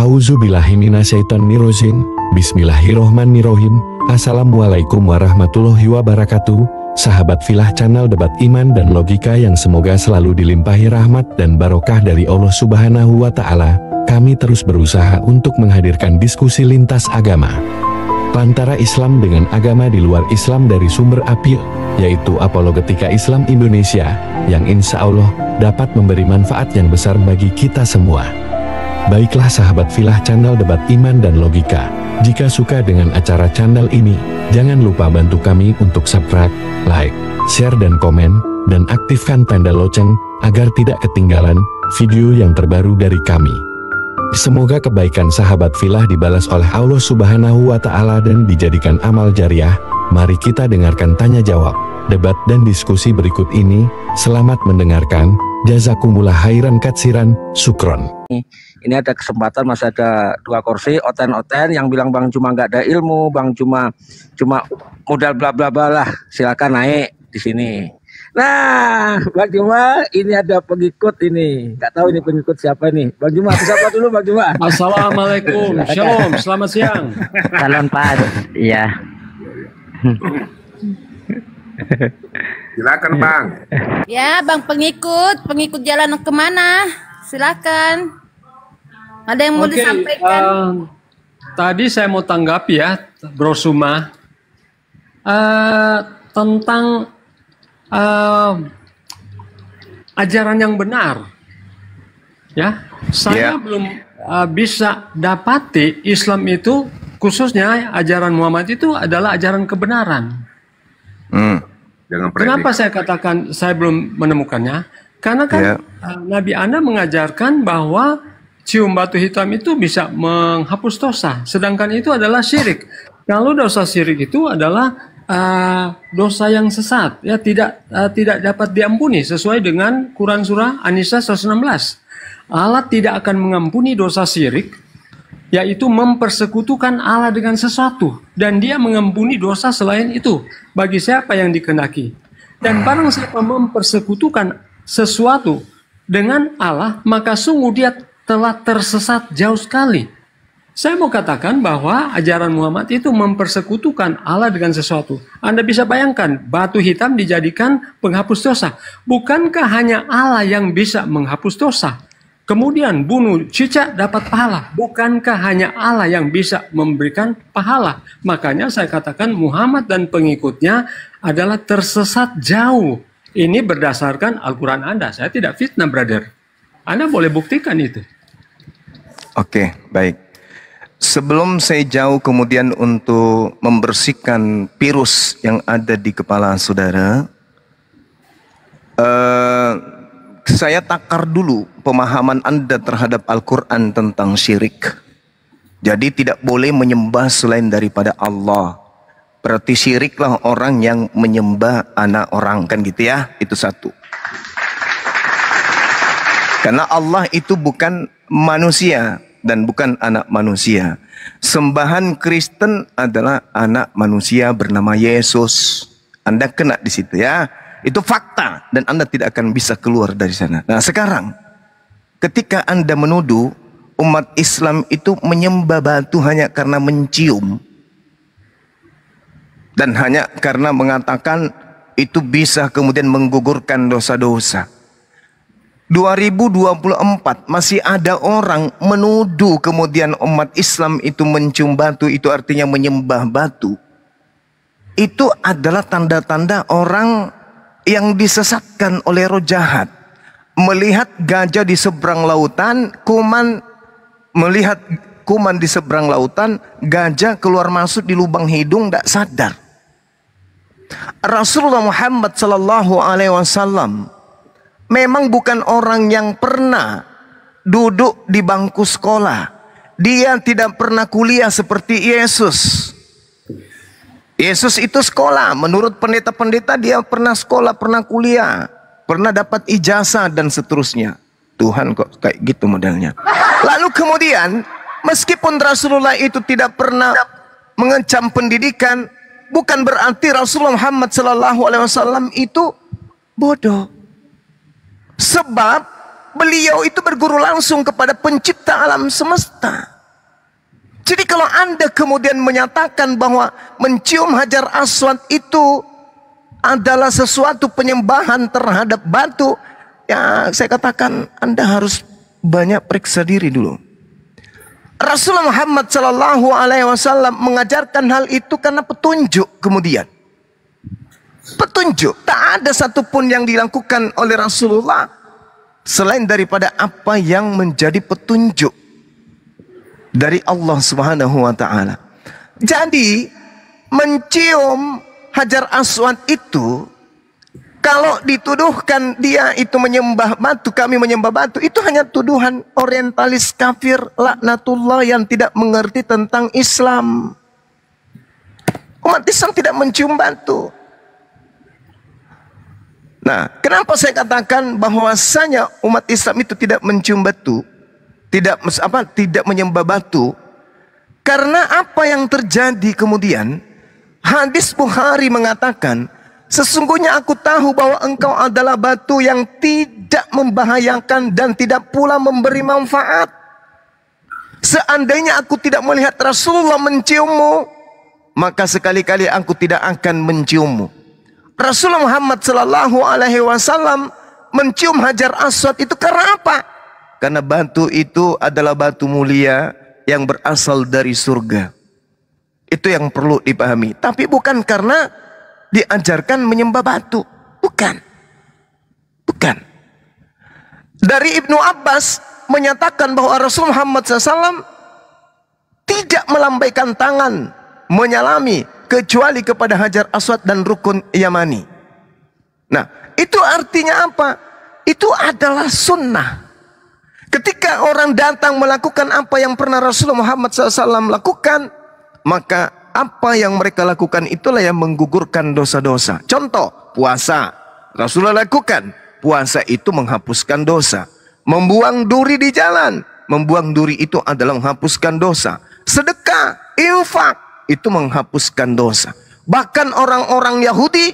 Auzubillahiminasyaitonirrojim. Bismillahirrohmanirrohim. Assalamualaikum warahmatullahi wabarakatuh. Sahabat Filah Channel Debat Iman dan Logika yang semoga selalu dilimpahi rahmat dan barokah dari Allah Subhanahu wa Ta'ala. Kami terus berusaha untuk menghadirkan diskusi lintas agama antara Islam dengan agama di luar Islam dari sumber API, yaitu Apologetika Islam Indonesia, yang insya Allah dapat memberi manfaat yang besar bagi kita semua. Baiklah sahabat Filah Channel Debat Iman dan Logika, jika suka dengan acara channel ini, jangan lupa bantu kami untuk subscribe, like, share dan komen, dan aktifkan tanda lonceng agar tidak ketinggalan video yang terbaru dari kami. Semoga kebaikan sahabat Filah dibalas oleh Allah Subhanahu wa Ta'ala dan dijadikan amal jariah. Mari kita dengarkan tanya jawab, debat dan diskusi berikut ini. Selamat mendengarkan. Jazakumullah khairan katsiran, sukron. Ini ada kesempatan, masih ada 2 kursi, oten-oten yang bilang Bang Juma nggak ada ilmu, Bang Juma modal bla bla bla lah. Silakan naik di sini. Nah, Bang Juma, ini ada pengikut ini. Nggak tahu ini pengikut siapa nih. Bang Juma, siapa dulu Bang Juma? Assalamualaikum, shalom, selamat siang. Salam Pak, iya. Silakan Bang. Ya, Bang pengikut jalan kemana? Silakan. Ada yang mau disampaikan? Tadi saya mau tanggapi ya, Bro Suma, tentang ajaran yang benar. Ya, saya belum bisa dapati Islam itu, khususnya ajaran Muhammad itu adalah ajaran kebenaran. Kenapa saya katakan saya belum menemukannya? Karena kan Nabi Anda mengajarkan bahwa cium batu hitam itu bisa menghapus dosa, sedangkan itu adalah syirik. Kalau dosa syirik itu adalah dosa yang sesat, ya tidak dapat diampuni sesuai dengan Quran surah An-Nisa 116. Allah tidak akan mengampuni dosa syirik, yaitu mempersekutukan Allah dengan sesuatu, dan Dia mengampuni dosa selain itu bagi siapa yang dikehendaki. Dan barang siapa mempersekutukan sesuatu dengan Allah, maka sungguh dia telah tersesat jauh sekali. Saya mau katakan bahwa ajaran Muhammad itu mempersekutukan Allah dengan sesuatu. Anda bisa bayangkan, batu hitam dijadikan penghapus dosa. Bukankah hanya Allah yang bisa menghapus dosa? Kemudian bunuh cicak dapat pahala. Bukankah hanya Allah yang bisa memberikan pahala? Makanya saya katakan Muhammad dan pengikutnya adalah tersesat jauh. Ini berdasarkan Al-Quran Anda. Saya tidak fitnah, brother. Anda boleh buktikan itu. Oke, baik. Sebelum saya jauh kemudian untuk membersihkan virus yang ada di kepala saudara, saya takar dulu pemahaman Anda terhadap Al-Quran tentang syirik. Jadi tidak boleh menyembah selain daripada Allah. Berarti syiriklah orang yang menyembah anak orang, kan gitu ya. Itu satu. Karena Allah itu bukan manusia dan bukan anak manusia. Sembahan Kristen adalah anak manusia bernama Yesus. Anda kena di situ ya. Itu fakta dan Anda tidak akan bisa keluar dari sana. Nah, sekarang ketika Anda menuduh umat Islam itu menyembah batu hanya karena mencium dan hanya karena mengatakan itu bisa kemudian menggugurkan dosa-dosa. 2024 masih ada orang menuduh kemudian umat Islam itu mencium batu, itu artinya menyembah batu. Itu adalah tanda-tanda orang yang disesatkan oleh roh jahat. Melihat gajah di seberang lautan, melihat kuman di seberang lautan, gajah keluar masuk di lubang hidung, tidak sadar. Rasulullah Muhammad sallallahu alaihi wasallam memang bukan orang yang pernah duduk di bangku sekolah. Dia tidak pernah kuliah seperti Yesus. Yesus itu sekolah. Menurut pendeta-pendeta dia pernah sekolah, pernah kuliah, pernah dapat ijazah dan seterusnya. Tuhan kok kayak gitu modelnya. Lalu kemudian meskipun Rasulullah itu tidak pernah mengecam pendidikan, bukan berarti Rasulullah Muhammad SAW itu bodoh. Sebab beliau itu berguru langsung kepada pencipta alam semesta. Jadi kalau Anda kemudian menyatakan bahwa mencium Hajar Aswad itu adalah sesuatu penyembahan terhadap batu, ya saya katakan Anda harus banyak periksa diri dulu. Rasulullah Muhammad Sallallahu Alaihi Wasallam mengajarkan hal itu karena petunjuk kemudian. Petunjuk, tak ada satupun yang dilakukan oleh Rasulullah selain daripada apa yang menjadi petunjuk dari Allah Subhanahu wa taala. Jadi mencium Hajar Aswad itu, kalau dituduhkan dia itu menyembah batu, kami menyembah batu, itu hanya tuduhan orientalis kafir laknatullah yang tidak mengerti tentang Islam. Umat Islam tidak mencium batu. Nah, kenapa saya katakan bahwasanya umat Islam itu tidak mencium batu, tidak menyembah batu? Karena apa yang terjadi kemudian, hadis Bukhari mengatakan, sesungguhnya aku tahu bahwa engkau adalah batu yang tidak membahayakan dan tidak pula memberi manfaat. Seandainya aku tidak melihat Rasulullah menciummu, maka sekali-kali aku tidak akan menciummu. Rasulullah Muhammad Sallallahu Alaihi Wasallam mencium Hajar Aswad itu karena apa? Karena batu itu adalah batu mulia yang berasal dari surga. Itu yang perlu dipahami. Tapi bukan karena diajarkan menyembah batu. Bukan. Bukan. Dari Ibnu Abbas menyatakan bahwa Rasulullah Muhammad SAW tidak melambaikan tangan menyalami kecuali kepada Hajar Aswad dan Rukun Yamani. Nah, itu artinya apa? Itu adalah sunnah. Ketika orang datang melakukan apa yang pernah Rasulullah Muhammad SAW lakukan, maka apa yang mereka lakukan itulah yang menggugurkan dosa-dosa. Contoh, puasa. Rasulullah lakukan. Puasa itu menghapuskan dosa. Membuang duri di jalan. Membuang duri itu adalah menghapuskan dosa. Sedekah, infak, itu menghapuskan dosa. Bahkan orang-orang Yahudi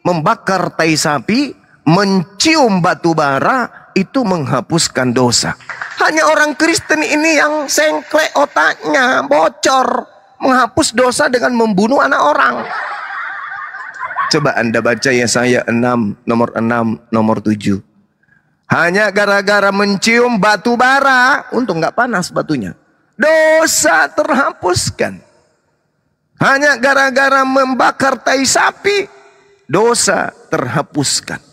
membakar tai sapi, mencium batu bara, itu menghapuskan dosa. Hanya orang Kristen ini yang sengklek otaknya, bocor, menghapus dosa dengan membunuh anak orang. Coba Anda baca Yesaya 6, nomor 6, nomor 7. Hanya gara-gara mencium batu bara, untung nggak panas batunya, dosa terhapuskan. Hanya gara-gara membakar tai sapi, dosa terhapuskan.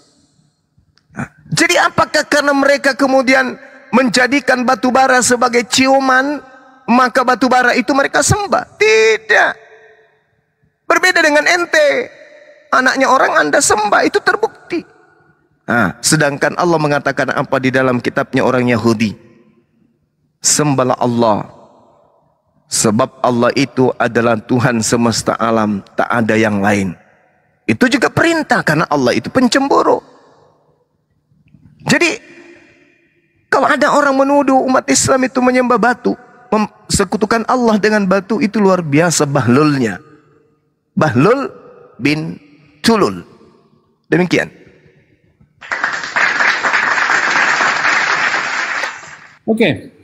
Nah, jadi apakah karena mereka kemudian menjadikan batu bara sebagai ciuman, maka batu bara itu mereka sembah? Tidak. Berbeda dengan ente, anaknya orang Anda sembah, itu terbukti. Nah, sedangkan Allah mengatakan apa di dalam kitabnya orang Yahudi? Sembahlah Allah, sebab Allah itu adalah Tuhan semesta alam, tak ada yang lain. Itu juga perintah karena Allah itu pencemburu. Jadi kalau ada orang menuduh umat Islam itu menyembah batu, sekutukan Allah dengan batu, itu luar biasa bahlulnya. Bahlul bin Tulul. Demikian. Oke.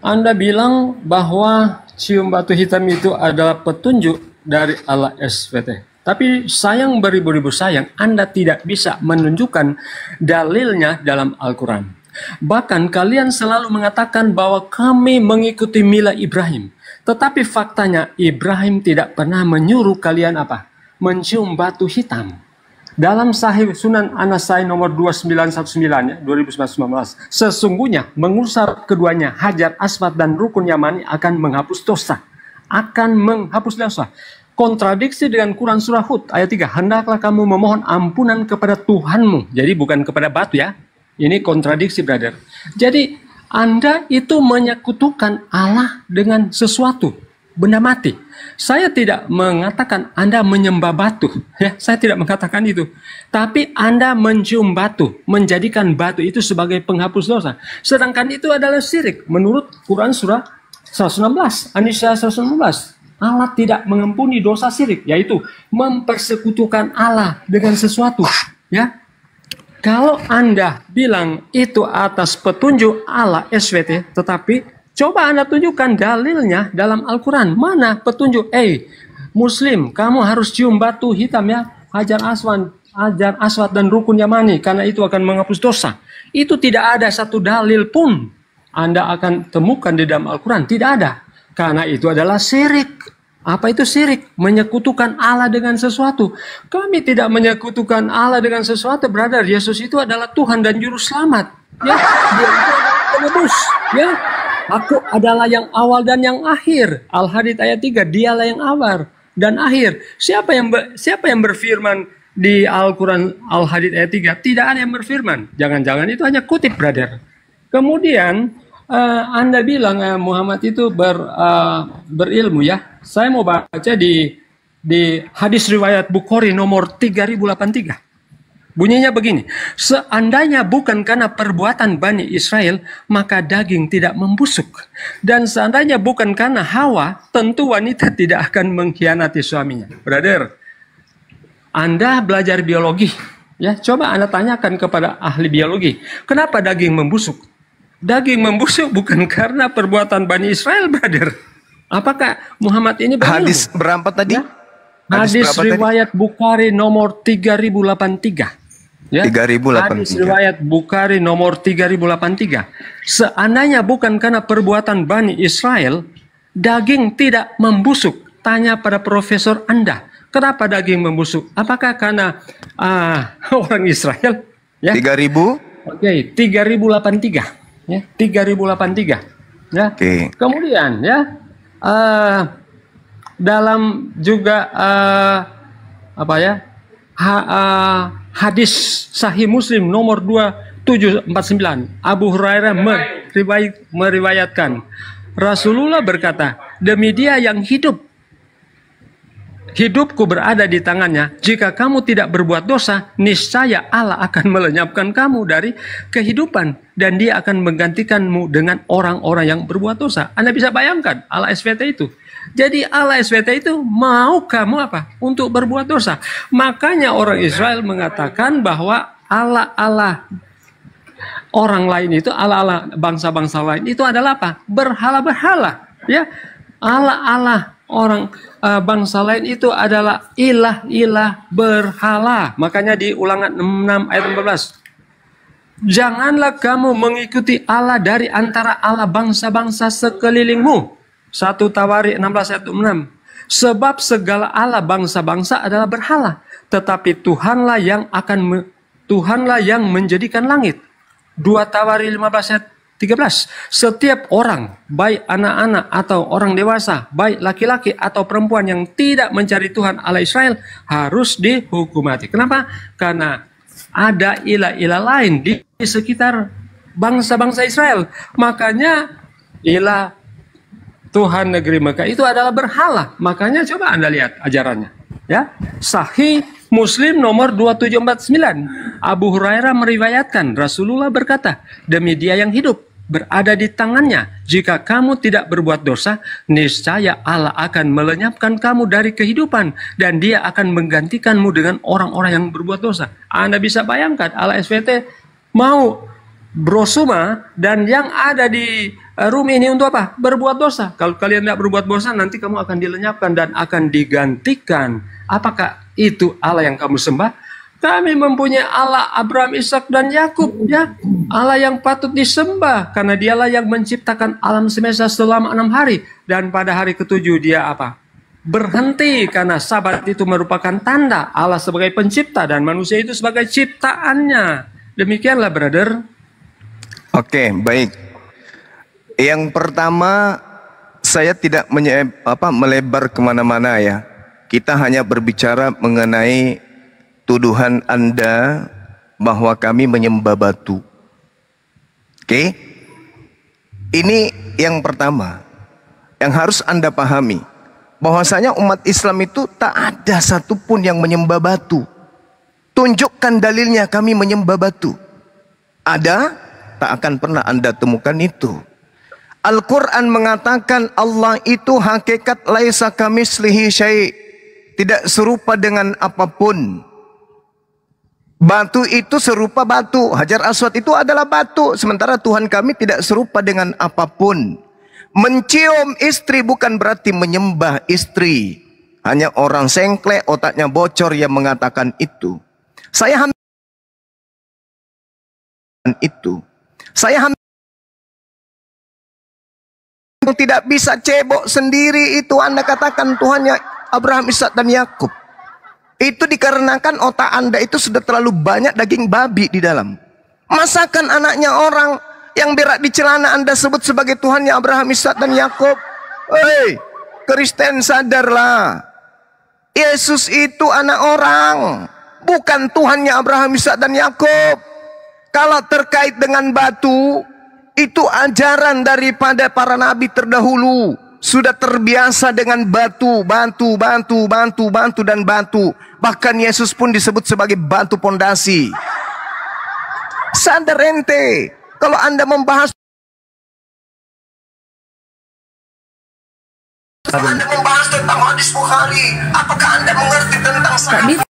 Anda bilang bahwa cium batu hitam itu adalah petunjuk dari Allah SWT. Tapi sayang beribu-ribu sayang, Anda tidak bisa menunjukkan dalilnya dalam Al-Quran. Bahkan kalian selalu mengatakan bahwa kami mengikuti milah Ibrahim. Tetapi faktanya Ibrahim tidak pernah menyuruh kalian apa? Mencium batu hitam. Dalam Sahih Sunan An-Nasai nomor 2919 2019, sesungguhnya mengusap keduanya Hajar Aswad dan Rukun Yamani akan menghapus dosa. Akan menghapus dosa. Kontradiksi dengan Quran surah Hud ayat 3. Hendaklah kamu memohon ampunan kepada Tuhanmu. Jadi bukan kepada batu ya. Ini kontradiksi, brother. Jadi Anda itu menyekutukan Allah dengan sesuatu, benda mati. Saya tidak mengatakan Anda menyembah batu, ya, saya tidak mengatakan itu. Tapi Anda mencium batu, menjadikan batu itu sebagai penghapus dosa. Sedangkan itu adalah syirik menurut Quran surah 116, An-Nisa 116. Allah tidak mengampuni dosa syirik, yaitu mempersekutukan Allah dengan sesuatu, ya. Kalau Anda bilang itu atas petunjuk Allah SWT, tetapi Coba Anda tunjukkan dalilnya dalam Al-Quran. Mana petunjuk? Muslim, kamu harus cium batu hitam ya. Hajar Aswad dan Rukun Yamani, karena itu akan menghapus dosa. Itu tidak ada satu dalil pun Anda akan temukan di dalam Al-Quran. Tidak ada. Karena itu adalah syirik. Apa itu syirik? Menyekutukan Allah dengan sesuatu. Kami tidak menyekutukan Allah dengan sesuatu, brother. Yesus itu adalah Tuhan dan Juru Selamat. Ya, Dia itu adalah penebus. Ya, Aku adalah yang awal dan yang akhir. Al-Hadid ayat 3, Dialah yang awal dan akhir. Siapa yang berfirman di Al-Quran Al-Hadid ayat 3? Tidak ada yang berfirman. Jangan-jangan itu hanya kutip, brother. Kemudian Anda bilang Muhammad itu berilmu ya. Saya mau baca di hadis riwayat Bukhari nomor 3083. Bunyinya begini, seandainya bukan karena perbuatan Bani Israel, maka daging tidak membusuk. Dan seandainya bukan karena Hawa, tentu wanita tidak akan mengkhianati suaminya. Brother, Anda belajar biologi, ya, coba Anda tanyakan kepada ahli biologi, kenapa daging membusuk? Daging membusuk bukan karena perbuatan Bani Israel, brother. Apakah Muhammad ini berilmu? Hadis berapa tadi? Ya? Hadis riwayat Bukhari nomor 3083. Ya, 3083. Hadis riwayat Bukhari nomor 3083. Seandainya bukan karena perbuatan Bani Israel, daging tidak membusuk. Tanya pada profesor Anda, kenapa daging membusuk? Apakah karena orang Israel? Ya. 3000? Oke, 3083. Ya, 3083. Ya. Oke. Kemudian ya, dalam juga hadis Sahih Muslim nomor 2749, Abu Hurairah meriwayatkan, Rasulullah berkata, demi Dia yang hidupku berada di tangannya. Jika kamu tidak berbuat dosa, niscaya Allah akan melenyapkan kamu dari kehidupan dan Dia akan menggantikanmu dengan orang-orang yang berbuat dosa. Anda bisa bayangkan Allah SVT itu. Jadi Allah SVT itu mau kamu apa? Untuk berbuat dosa. Makanya orang Israel mengatakan bahwa Allah orang lain itu, Allah bangsa-bangsa lain itu adalah apa? Berhala-berhala. Ya, Allah orang bangsa lain itu adalah ilah-ilah berhala. Makanya di Ulangan 6 ayat 14. Janganlah kamu mengikuti Allah dari antara Allah bangsa-bangsa sekelilingmu. 1 Tawari 16 ayat 6. Sebab segala Allah bangsa-bangsa adalah berhala, tetapi Tuhanlah yang menjadikan langit. 2 Tawari 15 ayat 13. Setiap orang, baik anak-anak atau orang dewasa, baik laki-laki atau perempuan yang tidak mencari Tuhan Allah Israel harus dihukum mati. Kenapa? Karena ada ilah-ilah lain di sekitar bangsa-bangsa Israel. Makanya ilah Tuhan negeri Mekah itu adalah berhala. Makanya coba Anda lihat ajarannya. Ya, Sahih Muslim nomor 2749. Abu Hurairah meriwayatkan, Rasulullah berkata, demi Dia yang hidup berada di tangannya. Jika kamu tidak berbuat dosa, niscaya Allah akan melenyapkan kamu dari kehidupan dan Dia akan menggantikanmu dengan orang-orang yang berbuat dosa. Anda bisa bayangkan Allah SVT mau brosuma dan yang ada di room ini untuk apa? Berbuat dosa. Kalau kalian tidak berbuat dosa, nanti kamu akan dilenyapkan dan akan digantikan. Apakah itu Allah yang kamu sembah? Kami mempunyai Allah Abraham, Ishak dan Yakub, ya. Allah yang patut disembah karena Dialah yang menciptakan alam semesta selama 6 hari dan pada hari ke-7 Dia apa? Berhenti karena Sabat itu merupakan tanda Allah sebagai pencipta dan manusia itu sebagai ciptaannya. Demikianlah, brother. Oke, baik. Yang pertama, saya tidak melebar kemana-mana ya. Kita hanya berbicara mengenai tuduhan Anda bahwa kami menyembah batu. Oke? Ini yang pertama. Yang harus Anda pahami. Bahwasanya umat Islam itu tak ada satupun yang menyembah batu. Tunjukkan dalilnya kami menyembah batu. Ada? Tak akan pernah Anda temukan itu. Al-Quran mengatakan Allah itu hakikat laisa kamislihi syai'. Tidak serupa dengan apapun. Batu itu serupa batu. Hajar Aswad itu adalah batu. Sementara Tuhan kami tidak serupa dengan apapun. Mencium istri bukan berarti menyembah istri. Hanya orang sengklek, otaknya bocor yang mengatakan itu. Saya tidak bisa cebok sendiri itu Anda katakan Tuhannya Abraham, Ishak dan Yakub. Itu dikarenakan otak Anda itu sudah terlalu banyak daging babi di dalam. Masakan anaknya orang yang berak di celana Anda sebut sebagai Tuhannya Abraham, Ishak dan Yakub. Hei, Kristen sadarlah. Yesus itu anak orang, bukan Tuhannya Abraham, Ishak dan Yakub. Kalau terkait dengan batu, itu ajaran daripada para nabi terdahulu. Sudah terbiasa dengan batu, dan batu. Bahkan Yesus pun disebut sebagai batu pondasi. Sadar ente, kalau Anda membahas tentang hadis Bukhari, apakah Anda mengerti tentang sahabat?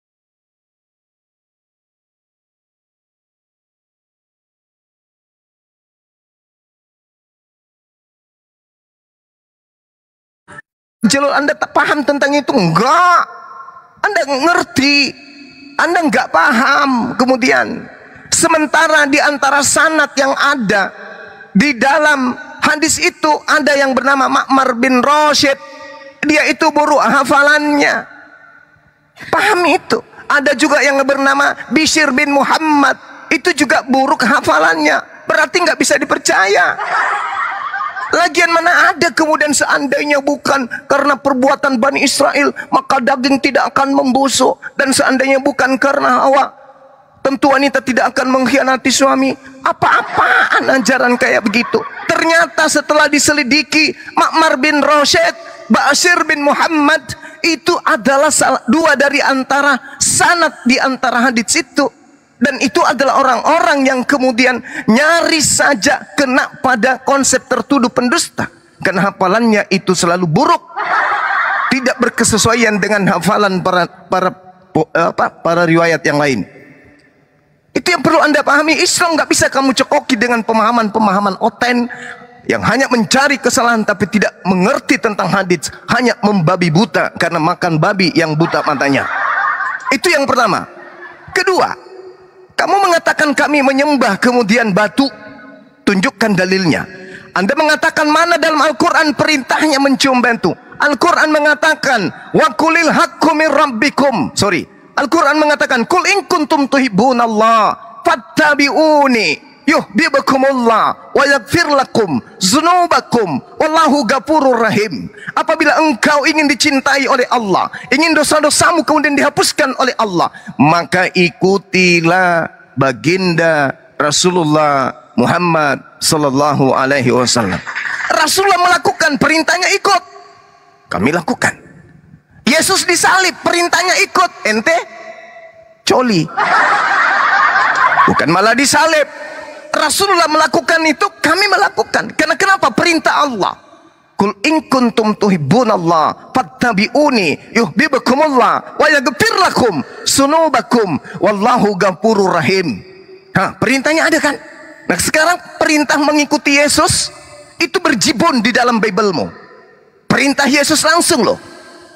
Jalur Anda tak paham tentang itu? Enggak. Anda ngerti, Anda enggak paham. Kemudian sementara di antara sanad yang ada di dalam hadis itu ada yang bernama Ma'mar bin Rashid. Dia itu buruk hafalannya. Paham itu. Ada juga yang bernama Bishr bin Muhammad. Itu juga buruk hafalannya. Berarti nggak bisa dipercaya. Lagian mana ada kemudian seandainya bukan karena perbuatan Bani Israel maka daging tidak akan membusuk, dan seandainya bukan karena Hawa tentu wanita tidak akan mengkhianati suami. Apa-apaan ajaran kayak begitu. Ternyata setelah diselidiki, Ma'mar bin Rashid, Bishr bin Muhammad itu adalah dua dari antara sanad di antara hadits itu. Dan itu adalah orang-orang yang kemudian nyaris saja kena pada konsep tertuduh pendusta. Karena hafalannya itu selalu buruk. Tidak berkesesuaian dengan hafalan para riwayat yang lain. Itu yang perlu Anda pahami. Islam nggak bisa kamu cekoki dengan pemahaman-pemahaman oten yang hanya mencari kesalahan tapi tidak mengerti tentang hadits, hanya membabi buta karena makan babi yang buta matanya. Itu yang pertama. Kedua, kamu mengatakan kami menyembah kemudian batu. Tunjukkan dalilnya. Anda mengatakan mana dalam Al-Quran perintahnya mencium batu? Al-Quran mengatakan wa qulil haqqu min rabbikum. Al-Quran mengatakan kul in kuntum tuhibbunallah fattabi'uni yuhibbukumullah wa yaghfir lakum dzunubakum wallahu ghafurur rahim. Apabila engkau ingin dicintai oleh Allah, ingin dosa-dosamu kemudian dihapuskan oleh Allah, maka ikutilah baginda Rasulullah Muhammad sallallahu alaihi wasallam. Rasulullah melakukan perintahnya, ikut. Kami lakukan. Yesus disalib, perintahnya ikut. Ente coli. Bukan malah disalib. Rasulullah melakukan itu, kami melakukan. Karena kenapa? Perintah Allah. Kul in kuntum tuhibbunallah fattabi'uni yuhibbukumullah wa yaghfir lakum dzunubakum wallahu ghafurur rahim. Perintahnya ada kan? Nah, sekarang perintah mengikuti Yesus itu berjibun di dalam Biblemu. Perintah Yesus langsung loh.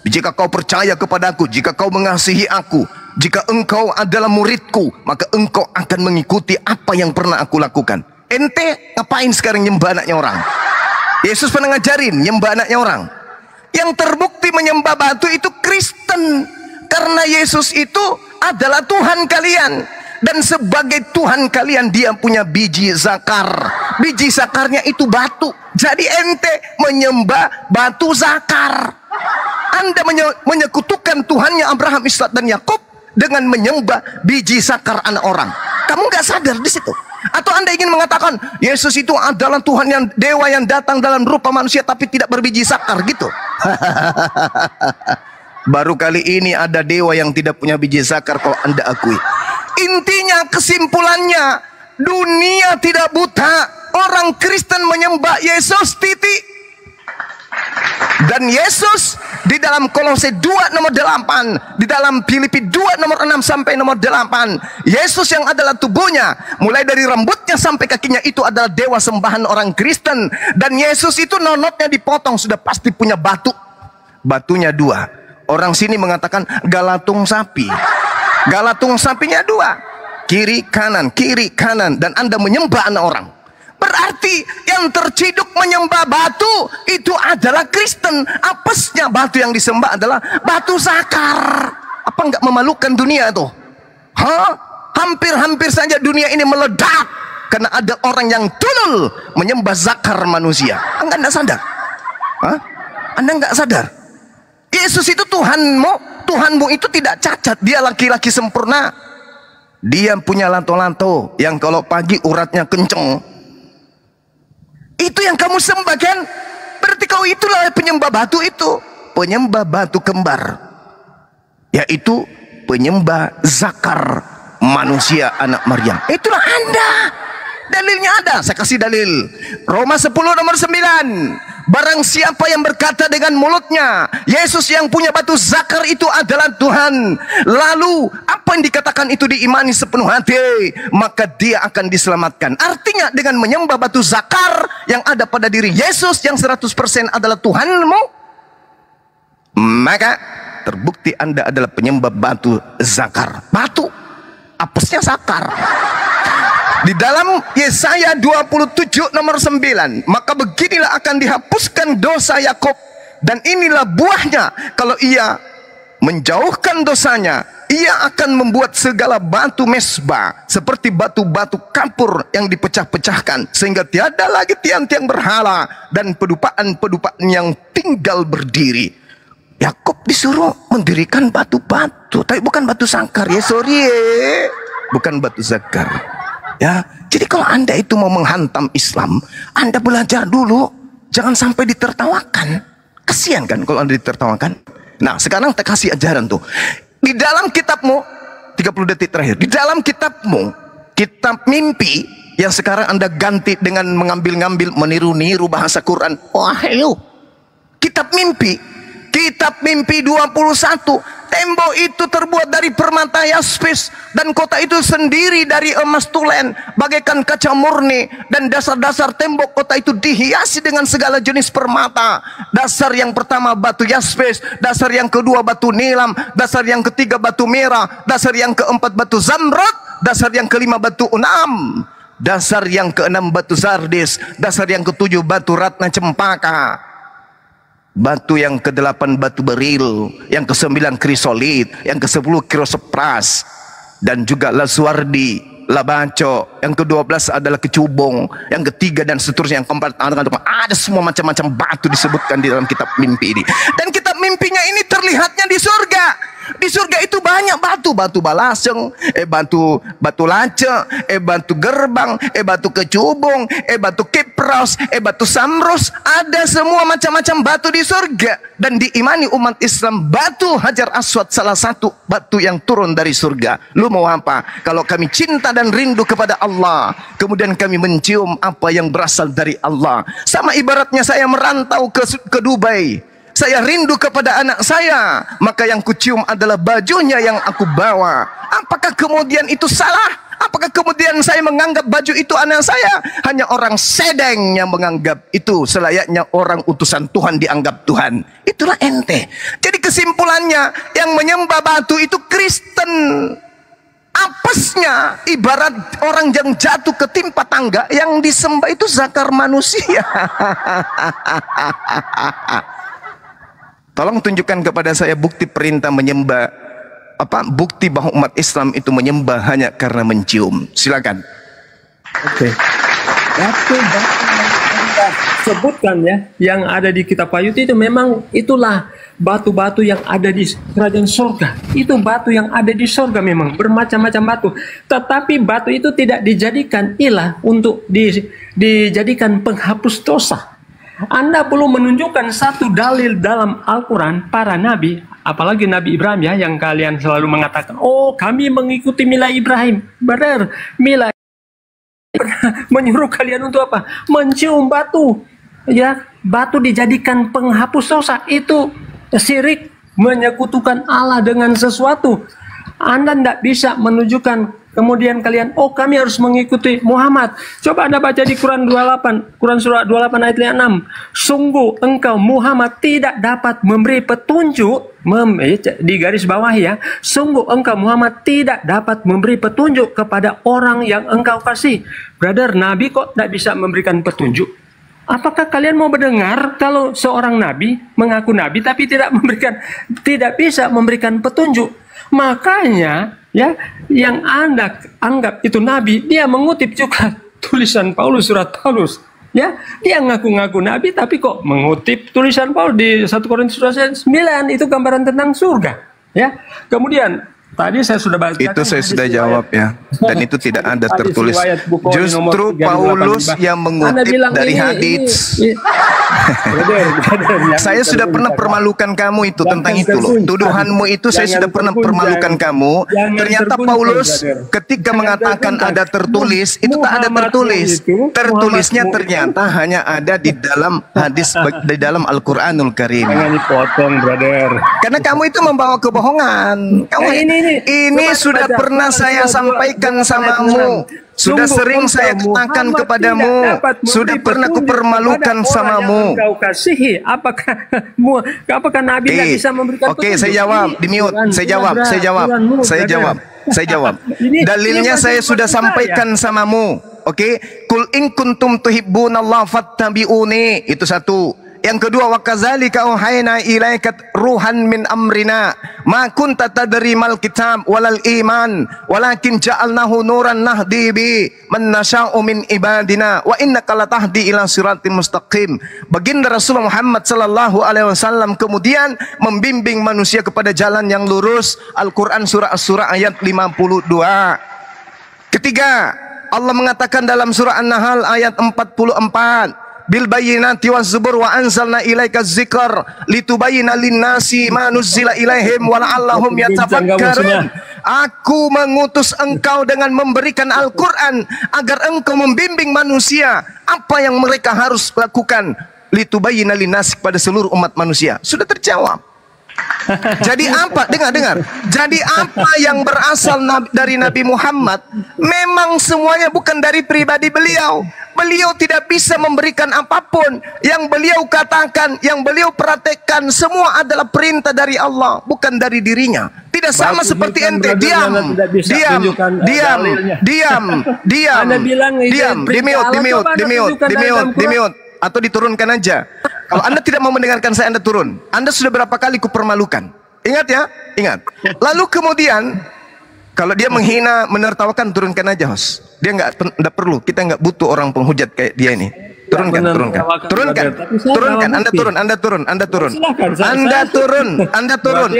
Jika kau percaya kepadaku, jika kau mengasihi aku, jika engkau adalah muridku, maka engkau akan mengikuti apa yang pernah aku lakukan. Ente ngapain sekarang nyembah anaknya orang? Yesus pernah ngajarin nyembah anaknya orang. Yang terbukti menyembah batu itu Kristen. Karena Yesus itu adalah Tuhan kalian. Dan sebagai Tuhan kalian, dia punya biji zakar. Biji zakarnya itu batu. Jadi ente menyembah batu zakar. Anda menyekutukan Tuhannya Abraham, Ishak dan Yakub dengan menyembah biji zakar anak orang. Kamu nggak sadar di situ? Atau Anda ingin mengatakan Yesus itu adalah Tuhan yang dewa yang datang dalam rupa manusia tapi tidak berbiji zakar gitu? Baru kali ini ada dewa yang tidak punya biji zakar kalau Anda akui. Intinya, kesimpulannya, dunia tidak buta. Orang Kristen menyembah Yesus, titik. Dan Yesus di dalam Kolose 2 nomor 8, di dalam Filipi 2 nomor 6 sampai nomor 8. Yesus yang adalah tubuhnya, mulai dari rambutnya sampai kakinya itu adalah dewa sembahan orang Kristen. Dan Yesus itu nonotnya dipotong, sudah pasti punya batu. Batunya 2. Orang sini mengatakan galatung sapi. Galatung sapinya 2. Kiri kanan, dan Anda menyembah anak orang. Berarti yang terciduk menyembah batu itu adalah Kristen. Apesnya batu yang disembah adalah batu zakar. Apa enggak memalukan dunia tuh? Hampir-hampir saja dunia ini meledak karena ada orang yang tulul menyembah zakar manusia. Anda enggak sadar? Anda enggak sadar? Yesus itu Tuhanmu itu tidak cacat. Dia laki-laki sempurna. Dia punya lanto-lanto yang kalau pagi uratnya kenceng. Itu yang kamu sembah kan? Berarti kau itulah penyembah batu itu. Penyembah batu kembar. Yaitu penyembah zakar manusia anak Maryam. Itulah Anda. Dalilnya ada. Saya kasih dalil. Roma 10 nomor 9. Barang siapa yang berkata dengan mulutnya Yesus yang punya batu zakar itu adalah Tuhan, lalu apa yang dikatakan itu diimani sepenuh hati, maka dia akan diselamatkan. Artinya dengan menyembah batu zakar yang ada pada diri Yesus yang 100% adalah Tuhanmu, maka terbukti Anda adalah penyembah batu zakar. Batu apesnya zakar. Di dalam Yesaya 27 nomor 9, maka beginilah akan dihapuskan dosa Yakub, dan inilah buahnya kalau ia menjauhkan dosanya, ia akan membuat segala batu mesbah seperti batu-batu kapur yang dipecah-pecahkan, sehingga tiada lagi tiang-tiang berhala dan pedupaan-pedupaan yang tinggal berdiri. Yakub disuruh mendirikan batu-batu, tapi bukan batu zakar ya, bukan batu zakar. Ya, jadi kalau Anda itu mau menghantam Islam, Anda belajar dulu, jangan sampai ditertawakan. Kasihan kan kalau Anda ditertawakan. Nah, sekarang saya kasih ajaran tuh. Di dalam kitabmu, 30 detik terakhir, di dalam kitabmu, kitab mimpi yang sekarang Anda ganti dengan mengambil-ngambil, meniru-niru bahasa Quran. Wah, kitab mimpi 21. Tembok itu terbuat dari permata yaspis, dan kota itu sendiri dari emas tulen bagaikan kaca murni, dan dasar-dasar tembok kota itu dihiasi dengan segala jenis permata. Dasar yang pertama batu yaspis, dasar yang kedua batu nilam, dasar yang ketiga batu merah, dasar yang keempat batu zamrud, dasar yang kelima batu unam, dasar yang keenam batu sardis, dasar yang ketujuh batu ratna cempaka, batu yang ke-8 batu beril, yang ke-9 krisolit, yang ke-10 krisopras, dan juga laswardi, labaco, yang ke-12 adalah kecubung, yang ketiga dan seterusnya, yang keempat ada semua macam-macam batu disebutkan di dalam kitab mimpi ini. Dan kitab mimpinya ini terlihatnya di surga. Di surga itu banyak batu balaseng, batu lace, batu gerbang, batu kecubung, batu kipros, batu samrus, ada semua macam-macam batu di surga. Dan diimani umat Islam, batu Hajar Aswad salah satu batu yang turun dari surga. Lu mau apa? Kalau kami cinta dan rindu kepada Allah, kemudian kami mencium apa yang berasal dari Allah. Sama ibaratnya saya merantau ke Dubai. Saya rindu kepada anak saya, maka yang kucium adalah bajunya yang aku bawa. Apakah kemudian itu salah? Apakah kemudian saya menganggap baju itu anak saya? Hanya orang sedeng yang menganggap itu selayaknya orang utusan Tuhan dianggap Tuhan. Itulah ente. Jadi kesimpulannya, yang menyembah batu itu Kristen. Apesnya ibarat orang yang jatuh ketimpa tangga, yang disembah itu zakar manusia. Tolong tunjukkan kepada saya bukti perintah menyembah, bukti bahwa umat Islam itu menyembah hanya karena mencium. Silakan. Oke. Batu sebutkan ya, yang ada di kitab Wahyu itu memang itulah batu-batu yang ada di kerajaan surga. Itu batu yang ada di surga, memang bermacam-macam batu. Tetapi batu itu tidak dijadikan ilah untuk dijadikan penghapus dosa. Anda perlu menunjukkan satu dalil dalam Al-Quran, para nabi, apalagi Nabi Ibrahim ya, yang kalian selalu mengatakan, oh kami mengikuti milah Ibrahim. Benar, milah menyuruh kalian untuk apa? Mencium batu. Ya, batu dijadikan penghapus dosa. Itu syirik, menyekutukan Allah dengan sesuatu. Anda tidak bisa menunjukkan kemudian kalian, oh kami harus mengikuti Muhammad. Coba Anda baca di Quran 28, Quran surah 28 ayat 6. Sungguh engkau Muhammad tidak dapat memberi petunjuk, di garis bawah ya. Sungguh engkau Muhammad tidak dapat memberi petunjuk kepada orang yang engkau kasih. Brother, Nabi kok tidak bisa memberikan petunjuk? Apakah kalian mau mendengar kalau seorang nabi mengaku nabi tapi tidak bisa memberikan petunjuk? Makanya ya, yang Anda anggap itu nabi, dia mengutip juga tulisan Paulus, surat Paulus. Ya, dia ngaku-ngaku nabi tapi kok mengutip tulisan Paulus di 1 Korintus 9, itu gambaran tentang surga. Ya. Kemudian tadi saya sudah baca. Itu saya sudah jawab ya. Dan itu tidak ada tertulis. Justru Paulus yang mengutip dari hadits. Saya sudah pernah permalukan kamu itu tentang itu loh. Tuduhanmu itu saya sudah pernah permalukan kamu. Ternyata Paulus ketika mengatakan ada tertulis, itu tak ada tertulis. Tertulisnya ternyata hanya ada di dalam hadis, di dalam Al-Quranul Karim. Jangan dipotong, brother. Karena kamu itu membawa kebohongan. Kamu ini sudah pernah saya sampaikan samamu. Sudah sering saya katakan kepadamu. Sudah pernah kupermalukan samamu. Apakah Nabi tidak bisa memberikan petunjuk? Oke, saya jawab. Di mute. Saya jawab. Dalilnya saya sudah sampaikan samamu. Oke, kul in kuntum tuhibbunallaha fattabi'uni. Itu satu. Yang kedua, wa kadzalika auhayna ilaika ruhan min amrina ma kunta tadri mal kitab walal iman walakin ja'alnahu nuran nahdi bi man nasya'u min ibadina wa innaka latahdi ila siratal mustaqim. Baginda Rasulullah Muhammad sallallahu alaihi wasallam kemudian membimbing manusia kepada jalan yang lurus. Al-Qur'an surah As-Surah ayat 52. Ketiga, Allah mengatakan dalam surah An-Nahl ayat 44, bil bayyinati waz zubur wa anzalna ilaika dzikr litubayyana lin-nasi ma nuzzila ilaihim wa la'allahum yatafakkarun. Aku mengutus engkau dengan memberikan Al-Qur'an agar engkau membimbing manusia apa yang mereka harus lakukan. Litubayyana lin-nasi pada seluruh umat manusia. Sudah terjawab. Jadi apa? Dengar. Jadi apa yang berasal dari Nabi Muhammad memang semuanya bukan dari pribadi beliau. Beliau tidak bisa memberikan apapun. Yang beliau katakan, yang beliau praktekkan semua adalah perintah dari Allah, bukan dari dirinya. Tidak sama seperti ente. Diam. Di mute. Atau diturunkan aja. Kalau Anda tidak mau mendengarkan saya, Anda turun. Anda sudah berapa kali kupermalukan. Ingat ya, ingat. Lalu kemudian kalau dia menghina, menertawakan, turunkan aja, host. Dia nggak perlu. Kita nggak butuh orang penghujat kayak dia ini. Turunkan. Anda turun.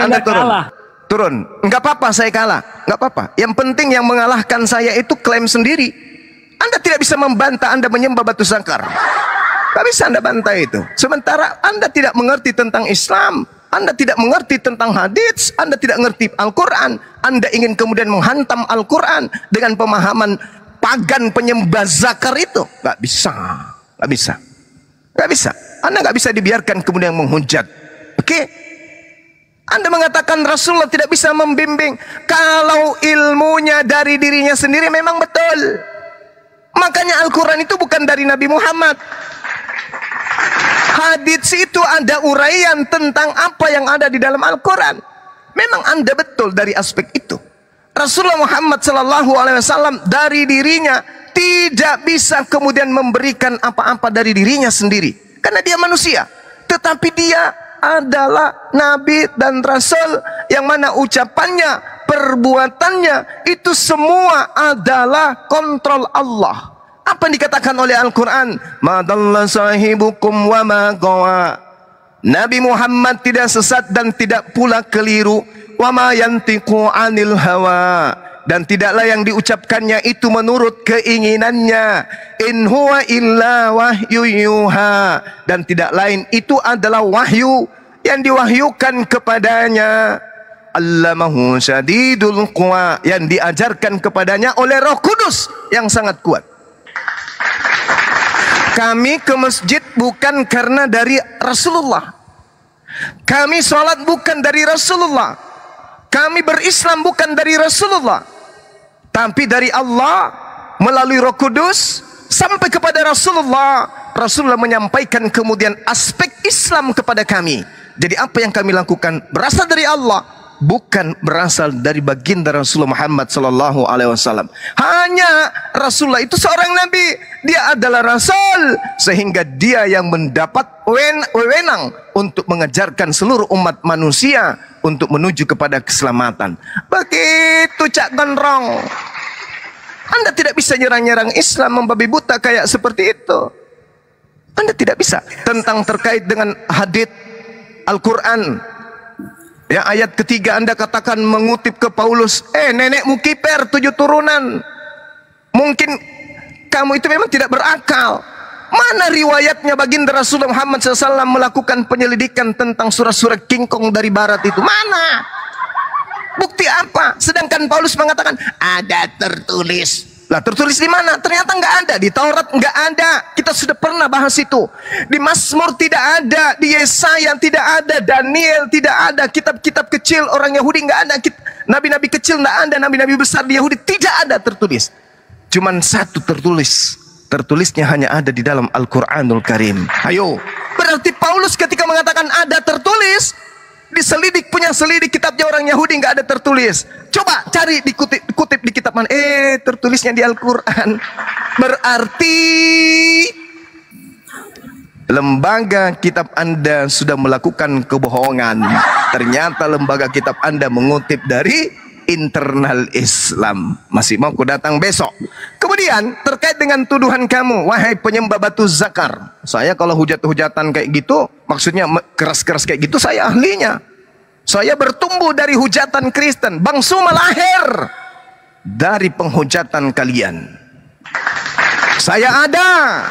Turun. Nggak apa-apa saya kalah. Nggak apa-apa. Yang penting yang mengalahkan saya itu klaim sendiri. Anda tidak bisa membantah Anda menyembah batu sangkar. Nggak bisa Anda bantah itu. Sementara Anda tidak mengerti tentang Islam, Anda tidak mengerti tentang hadits, Anda tidak mengerti Al-Quran, Anda ingin kemudian menghantam Al-Quran dengan pemahaman pagan penyembah zakar itu. Nggak bisa. Anda nggak bisa dibiarkan kemudian menghujat. Oke? Anda mengatakan Rasulullah tidak bisa membimbing. Kalau ilmunya dari dirinya sendiri memang betul. Makanya Al-Quran itu bukan dari Nabi Muhammad. Hadits itu ada uraian tentang apa yang ada di dalam Al-Quran. Memang Anda betul dari aspek itu. Rasulullah Muhammad SAW dari dirinya tidak bisa kemudian memberikan apa-apa dari dirinya sendiri. Karena dia manusia. Tetapi dia adalah Nabi dan Rasul yang mana ucapannya, perbuatannya itu semua adalah kontrol Allah. Apa yang dikatakan oleh Al-Quran? Ma dalla sahibukum wa ma gawa. Nabi Muhammad tidak sesat dan tidak pula keliru. Wa ma yantiqu anil hawa. Dan tidaklah yang diucapkannya itu menurut keinginannya. In huwa illa wahyu yuha. Dan tidak lain itu adalah wahyu yang diwahyukan kepadanya. Allamahu syadidul quwa. Yang diajarkan kepadanya oleh Roh Kudus yang sangat kuat. Kami ke masjid bukan karena dari Rasulullah. Kami sholat bukan dari Rasulullah. Kami berislam bukan dari Rasulullah, tapi dari Allah melalui Roh Kudus sampai kepada Rasulullah. Rasulullah menyampaikan kemudian aspek Islam kepada kami. Jadi apa yang kami lakukan berasal dari Allah, bukan berasal dari baginda Rasulullah Muhammad sallallahu alaihi wasallam. Hanya Rasulullah itu seorang nabi, dia adalah rasul, sehingga dia yang mendapat wewenang untuk mengajarkan seluruh umat manusia untuk menuju kepada keselamatan. Begitu Cak Gondrong. Anda tidak bisa nyerang-nyerang Islam membabi buta kayak seperti itu. Anda tidak bisa. Tentang terkait dengan hadits Al-Quran, ya, ayat ketiga Anda katakan mengutip ke Paulus, nenekmu kiper 7 turunan. Mungkin kamu itu memang tidak berakal. Mana riwayatnya baginda Rasulullah Muhammad SAW melakukan penyelidikan tentang surat-surat kingkong dari barat itu? Mana? Bukti apa? Sedangkan Paulus mengatakan ada tertulis. Lah, tertulis di mana? Ternyata nggak ada. Di Taurat nggak ada. Kita sudah pernah bahas itu. Di Mazmur tidak ada. Di Yesaya tidak ada. Daniel tidak ada. Kitab-kitab kecil orang Yahudi nggak ada. Nabi-nabi kecil nggak ada. Nabi-nabi besar di Yahudi tidak ada tertulis. Cuman satu tertulis. Tertulisnya hanya ada di dalam Al-Quranul Karim. Ayo. Berarti Paulus ketika mengatakan ada tertulis, diselidik, punya selidik kitabnya orang Yahudi nggak ada tertulis. Coba cari dikutip di kitab mana? Tertulisnya di Al-Quran. Berarti lembaga kitab Anda sudah melakukan kebohongan. Ternyata lembaga kitab Anda mengutip dari internal Islam. Masih mau ku datang besok. Kemudian terkait dengan tuduhan kamu, wahai penyembah batu zakar. Saya kalau hujat-hujatan kayak gitu, maksudnya keras-keras kayak gitu, saya ahlinya. Saya bertumbuh dari hujatan Kristen. Bang Suma lahir dari penghujatan kalian. Saya ada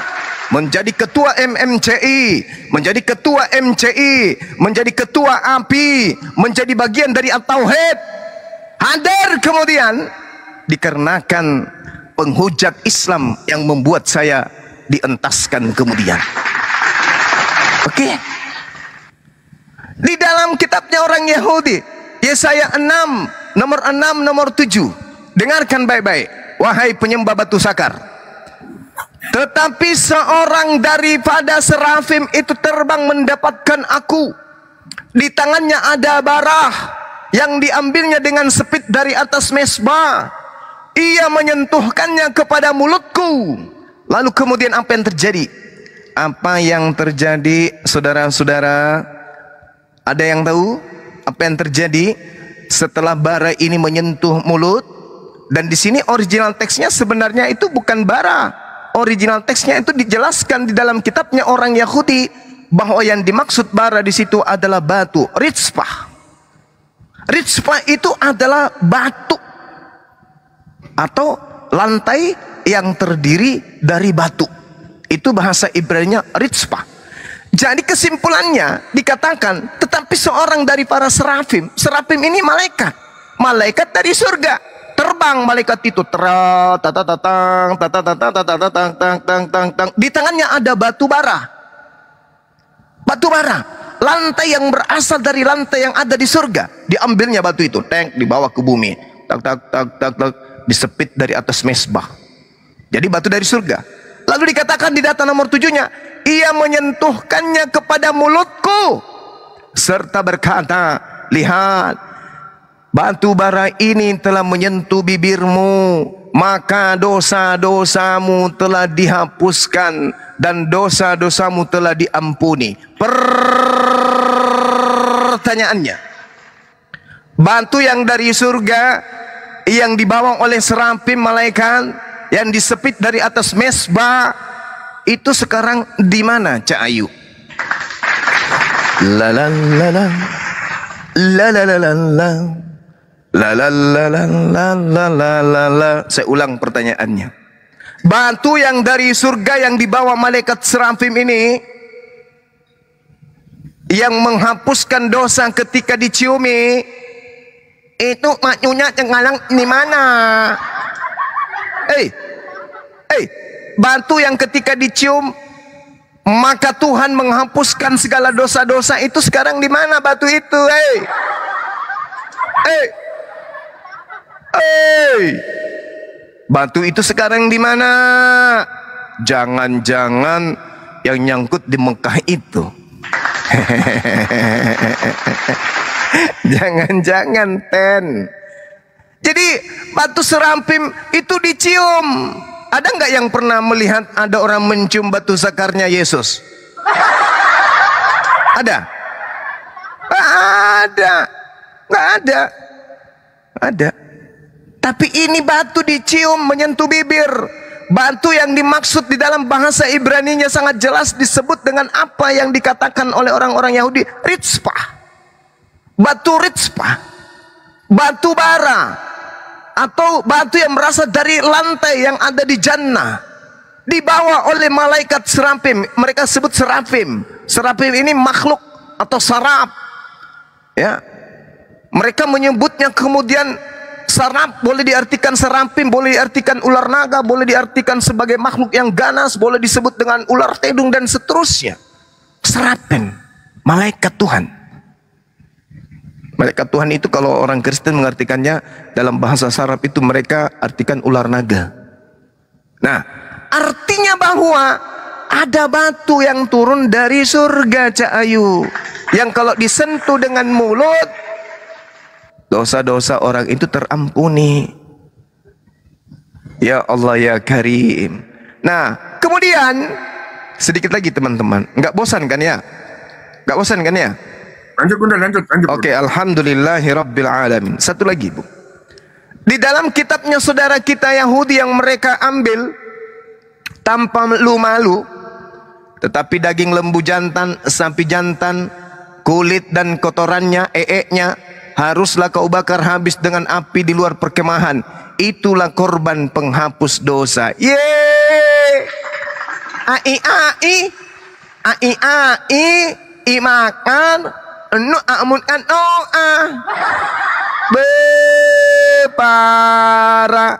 menjadi ketua MMCI, menjadi ketua MCI, menjadi ketua API, menjadi bagian dari At-Tauhid. Hadir kemudian dikarenakan penghujat Islam yang membuat saya dientaskan kemudian. Oke. Di dalam kitabnya orang Yahudi, Yesaya 6, nomor 6, nomor 7. Dengarkan baik-baik, wahai penyembah batu sakar. Tetapi seorang daripada serafim itu terbang mendapatkan aku. Di tangannya ada barah yang diambilnya dengan sepit dari atas mesbah. Ia menyentuhkannya kepada mulutku. Lalu kemudian apa yang terjadi? Apa yang terjadi, saudara-saudara? Ada yang tahu apa yang terjadi setelah bara ini menyentuh mulut? Dan di sini original teksnya sebenarnya itu bukan bara. Original teksnya itu dijelaskan di dalam kitabnya orang Yahudi bahwa yang dimaksud bara di situ adalah batu, rizpah. Rizpah itu adalah batu atau lantai yang terdiri dari batu. Itu bahasa Ibrani-nya rizpah. Jadi kesimpulannya dikatakan, tetapi seorang dari para serafim, serafim ini malaikat, malaikat dari surga, terbang malaikat itu, di tangannya ada batu bara, lantai yang berasal dari lantai yang ada di surga, diambilnya batu itu, dibawa ke bumi, disepit dari atas mesbah, jadi batu dari surga. Lalu dikatakan di data nomor 7-nya, ia menyentuhkannya kepada mulutku serta berkata, lihat, batu bara ini telah menyentuh bibirmu, maka dosa-dosamu telah dihapuskan dan dosa-dosamu telah diampuni. Pertanyaannya, batu yang dari surga yang dibawa oleh serafim malaikat yang disepit dari atas mesbah itu sekarang di mana, Cak Ayu? La la la la la la la la la la la la la la la. Saya ulang pertanyaannya. Batu yang dari surga yang dibawa malaikat serafim ini yang menghapuskan dosa ketika diciumi, itu maknanya cengalang di mana? Batu yang ketika dicium maka Tuhan menghapuskan segala dosa-dosa itu. Sekarang di mana batu itu? Batu itu sekarang di mana? Jangan-jangan yang nyangkut di Mekah itu. Jangan-jangan Jadi batu serampim itu dicium. Ada nggak yang pernah melihat ada orang mencium batu zakarnya Yesus? Ada? Nggak ada. Ada. Tapi ini batu dicium menyentuh bibir. Batu yang dimaksud di dalam bahasa Ibrani-nya sangat jelas disebut dengan apa yang dikatakan oleh orang-orang Yahudi, Ritzpah. Batu Ritzpah, batu bara, atau batu yang berasal dari lantai yang ada di jannah, dibawa oleh malaikat serafim. Mereka sebut serafim. Serafim ini makhluk atau saraf, ya. Mereka menyebutnya kemudian saraf, boleh diartikan serafim, boleh diartikan ular naga, boleh diartikan sebagai makhluk yang ganas, boleh disebut dengan ular tedung dan seterusnya. Serafim, malaikat Tuhan. Malaikat Tuhan itu kalau orang Kristen mengartikannya dalam bahasa Arab itu mereka artikan ular naga. Nah, artinya bahwa ada batu yang turun dari surga, Cak Ayu, yang kalau disentuh dengan mulut, dosa-dosa orang itu terampuni. Ya Allah ya Karim. Nah, kemudian sedikit lagi teman-teman, nggak bosan kan ya? Nggak bosan kan ya? Lanjut. Oke, alhamdulillahirabbil alamin. Satu lagi, Bu. Di dalam kitabnya saudara kita Yahudi yang mereka ambil tanpa malu-malu, tetapi daging lembu jantan, sapi jantan, kulit dan kotorannya, eeknya haruslah kau bakar habis dengan api di luar perkemahan. Itulah korban penghapus dosa. Yeay! Ai makan nu amun kan para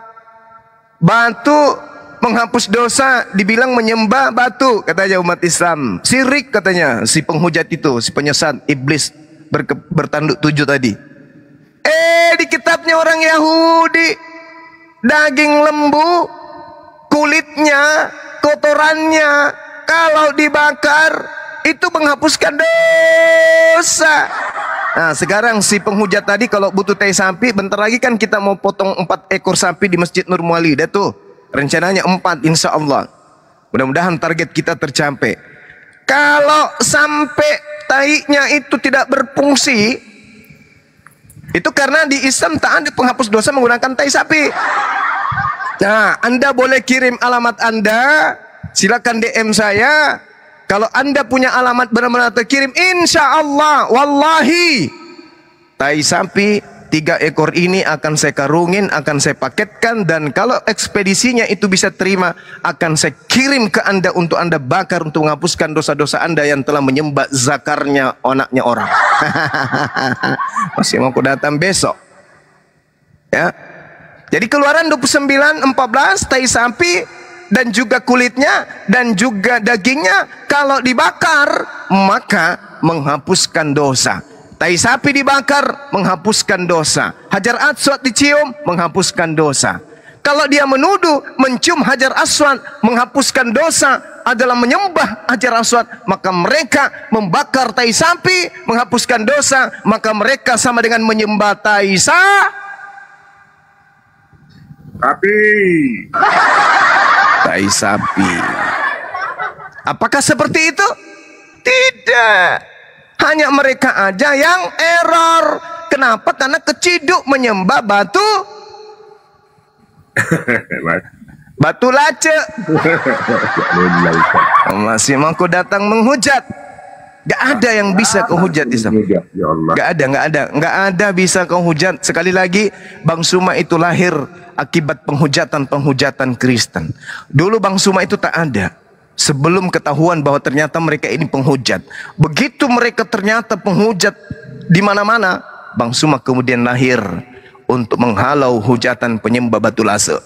batu menghapus dosa, dibilang menyembah batu katanya umat Islam. Syirik katanya si penghujat itu, si penyesat iblis bertanduk 7 tadi. Di kitabnya orang Yahudi, daging lembu, kulitnya, kotorannya kalau dibakar itu menghapuskan dosa. Nah, sekarang si penghujat tadi kalau butuh tai sapi, bentar lagi kan kita mau potong 4 ekor sapi di Masjid Nur Muali. Dah tuh, rencananya 4 insya Allah. Mudah-mudahan target kita tercapai. Kalau sampai tainya itu tidak berfungsi, itu karena di Islam tak ada penghapus dosa menggunakan tai sapi. Nah, Anda boleh kirim alamat Anda, silakan DM saya. Kalau Anda punya alamat benar-benar terkirim, insya Allah, wallahi, tai sapi 3 ekor ini akan saya karungin, akan saya paketkan, dan kalau ekspedisinya itu bisa terima, akan saya kirim ke Anda untuk Anda bakar untuk menghapuskan dosa-dosa Anda yang telah menyembah zakarnya anaknya orang. Masih mau datang besok, ya. Jadi Keluaran 29:14, tai sapi dan juga kulitnya dan juga dagingnya kalau dibakar maka menghapuskan dosa. Tai sapi dibakar menghapuskan dosa. Hajar Aswad dicium menghapuskan dosa. Kalau dia menuduh mencium Hajar Aswad menghapuskan dosa adalah menyembah Hajar Aswad, maka mereka membakar tai sapi menghapuskan dosa, maka mereka sama dengan menyembah tai sapi. Apakah seperti itu? Tidak. Hanya mereka aja yang error. Kenapa? Karena keciduk menyembah batu lace. Masih mau kau datang menghujat? Gak ada yang bisa kau hujat Islam. Gak ada bisa kau hujat. Sekali lagi, Bang Suma itu lahir akibat penghujatan Kristen. Dulu Bang Suma itu tak ada. Sebelum ketahuan bahwa ternyata mereka ini penghujat. Begitu mereka ternyata penghujat di mana-mana, Bang Suma kemudian lahir untuk menghalau hujatan penyembah batu lase.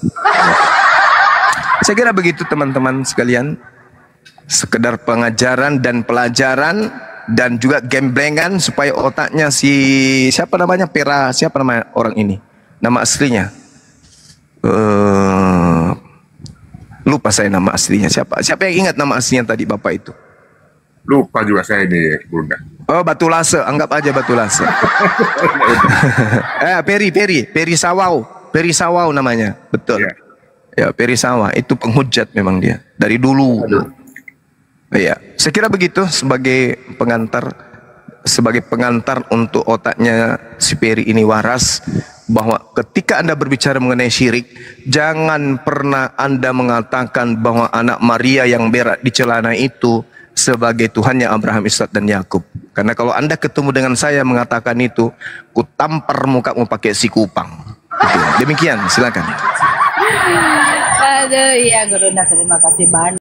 Saya kira begitu teman-teman sekalian. sekedar pengajaran dan pelajaran dan juga gamblengan supaya otaknya si siapa namanya siapa nama orang ini, nama aslinya lupa saya nama aslinya siapa yang ingat nama aslinya tadi bapak itu? Lupa juga saya ini Bunda. Oh, Batu Lase, anggap aja Batu Lase. Peri Sawau namanya, betul. Ya, Peri Sawah itu penghujat memang dia dari dulu. Ya, saya kira begitu sebagai pengantar untuk otaknya si Peri ini waras, bahwa ketika Anda berbicara mengenai syirik, jangan pernah Anda mengatakan bahwa anak Maria yang berak di celana itu sebagai Tuhannya Abraham, Ishak dan Yakub. Karena kalau Anda ketemu dengan saya mengatakan itu, ku tampar mukamu pakai si kupang. Demikian, silakan. Aduh, iya Guru, terima kasih banyak.